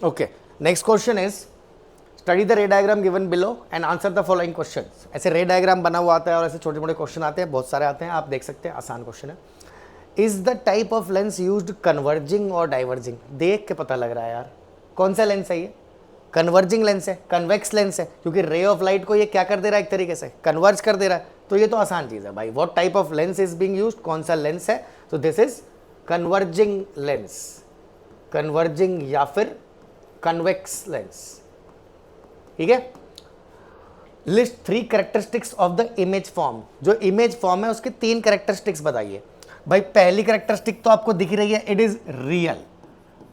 Okay, next question is study the ray diagram given below and answer the following questions. ऐसे रे diagram बना हुआ आता है और ऐसे छोटे मोटे क्वेश्चन आते हैं, बहुत सारे आते हैं, आप देख सकते हैं, आसान क्वेश्चन है। Is the type of lens used converging और डाइवर्जिंग? देख के पता लग रहा है यार कौन सा लेंस है ये। कन्वर्जिंग लेंस है, कन्वेक्स लेंस है, क्योंकि रे ऑफ लाइट को ये क्या कर दे रहा है, एक तरीके से कन्वर्ज कर दे रहा है। तो ये तो आसान चीज है भाई। What type of lens is being used, कौन सा लेंस है? तो this is converging lens, converging या फिर कन्वेक्स लेंस। ठीक है। List 3 characteristics of the image form. जो इमेज फॉर्म है उसके 3 कैरेक्टरिस्टिक्स बताइए। भाई पहली कैरेक्टरिस्टिक तो आपको दिख रही है, इट इज रियल,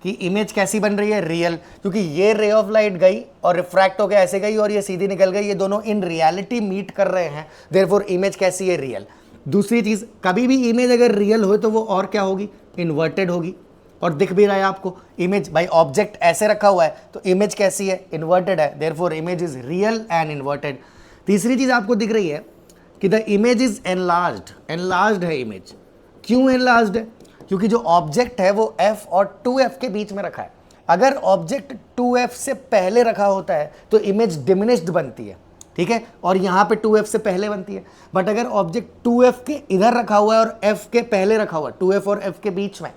कि इमेज कैसी बन रही है, रियल, क्योंकि ये रे ऑफ लाइट गई और रिफ्रैक्ट होकर ऐसे गई और ये सीधी निकल गई, ये दोनों इन रियलिटी मीट कर रहे हैं, देयरफॉर इमेज कैसी है, रियल। दूसरी चीज, कभी भी इमेज अगर रियल हो तो वो और क्या होगी, इन्वर्टेड होगी, और दिख भी रहा है आपको इमेज। भाई ऑब्जेक्ट ऐसे रखा हुआ है तो इमेज कैसी है, इन्वर्टेड है, therefore image is real and inverted. तीसरी चीज आपको दिख रही है कि the image is enlarged, enlarged है इमेज। क्यों एनलार्ज्ड है? क्योंकि जो ऑब्जेक्ट है वो f और 2f के बीच में रखा है। अगर ऑब्जेक्ट 2f से पहले रखा होता है तो इमेज डिमिनिश्ड बनती है, ठीक है, और यहाँ पे 2f से पहले बनती है। बट अगर ऑब्जेक्ट 2f के इधर रखा हुआ है और f के पहले रखा हुआ है, 2f और f के बीच में,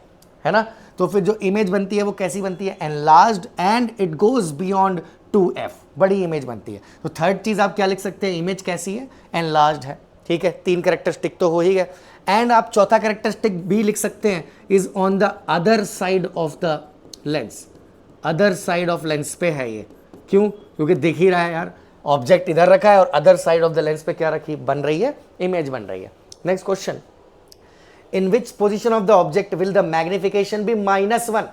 है ना, तो फिर जो इमेज बनती है वो कैसी बनती है, enlarged, and it goes beyond 2f, बड़ी इमेज बनती है। तो थर्ड चीज आप क्या लिख सकते हैं, इमेज कैसी है, एनलार्ज्ड है। ठीक है, 3 कैरेक्टरिस्टिक तो हो ही गए। एंड आप चौथा कैरेक्टरिस्टिक भी लिख सकते हैं, is on the other side of the lens. Other side of lens पे है ये। क्यों? क्योंकि दिख ही रहा है यार, ऑब्जेक्ट इधर रखा है और other side of the lens पे क्या रखी, बन रही है, इमेज बन रही है। Next question, in which position of the object will the magnification be -1?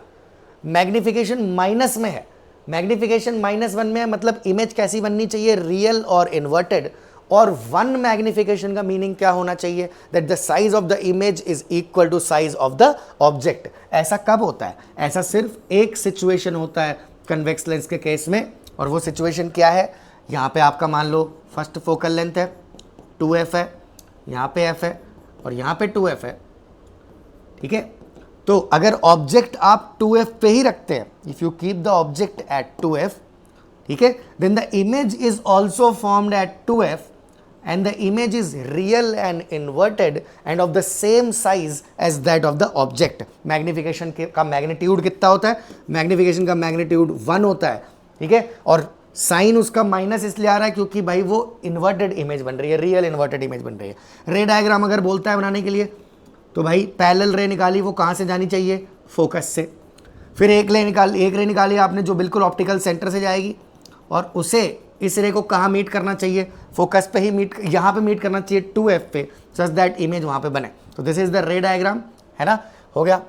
Magnification minus में है, मैग्निफिकेशन -1 में है, मतलब इमेज कैसी बननी चाहिए, रियल और इन्वर्टेड। और 1 मैग्निफिकेशन का मीनिंग क्या होना चाहिए, that the size of the image is equal to size of the object. ऐसा कब होता है? ऐसा सिर्फ एक सिचुएशन होता है कन्वेक्स लेंस के केस में, और वो सिचुएशन क्या है, यहाँ पे आपका मान लो फर्स्ट फोकल लेंथ है 2f है, यहाँ पे f है और यहाँ पे 2f है, ठीक है। तो अगर ऑब्जेक्ट आप 2f पे ही रखते हैं, if you keep the object at 2f, ठीक है, then the image is also formed at 2f and the image is real and inverted and of the same size as that of the object. Magnification का magnitude कितना होता है, magnification का magnitude 1 होता है, ठीक है, और साइन उसका माइनस इसलिए आ रहा है क्योंकि भाई वो इन्वर्टेड इमेज बन रही है, रियल इन्वर्टेड इमेज बन रही है। रे डायग्राम अगर बोलता है बनाने के लिए तो भाई पैरेलल रे निकाली, वो कहाँ से जानी चाहिए, फोकस से। फिर एक रे निकाली आपने जो बिल्कुल ऑप्टिकल सेंटर से जाएगी, और उसे इस रे को कहाँ मीट करना चाहिए, फोकस पे ही मीट, यहाँ पे मीट करना चाहिए 2f पे, सच दैट इमेज वहाँ पे बने। तो this is the ray diagram, है ना, हो गया।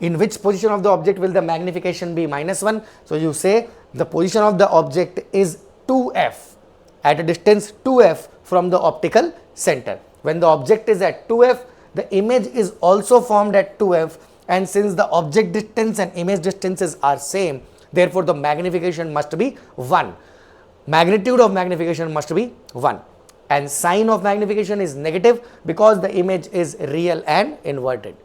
In which position of the object will the magnification be -1? So you see the position of the object is 2f at a distance 2f from the optical center. When the object is at 2f, the image is also formed at 2f, and since the object distance and image distances are same, therefore the magnification must be 1. Magnitude of magnification must be 1, and sign of magnification is negative because the image is real and inverted.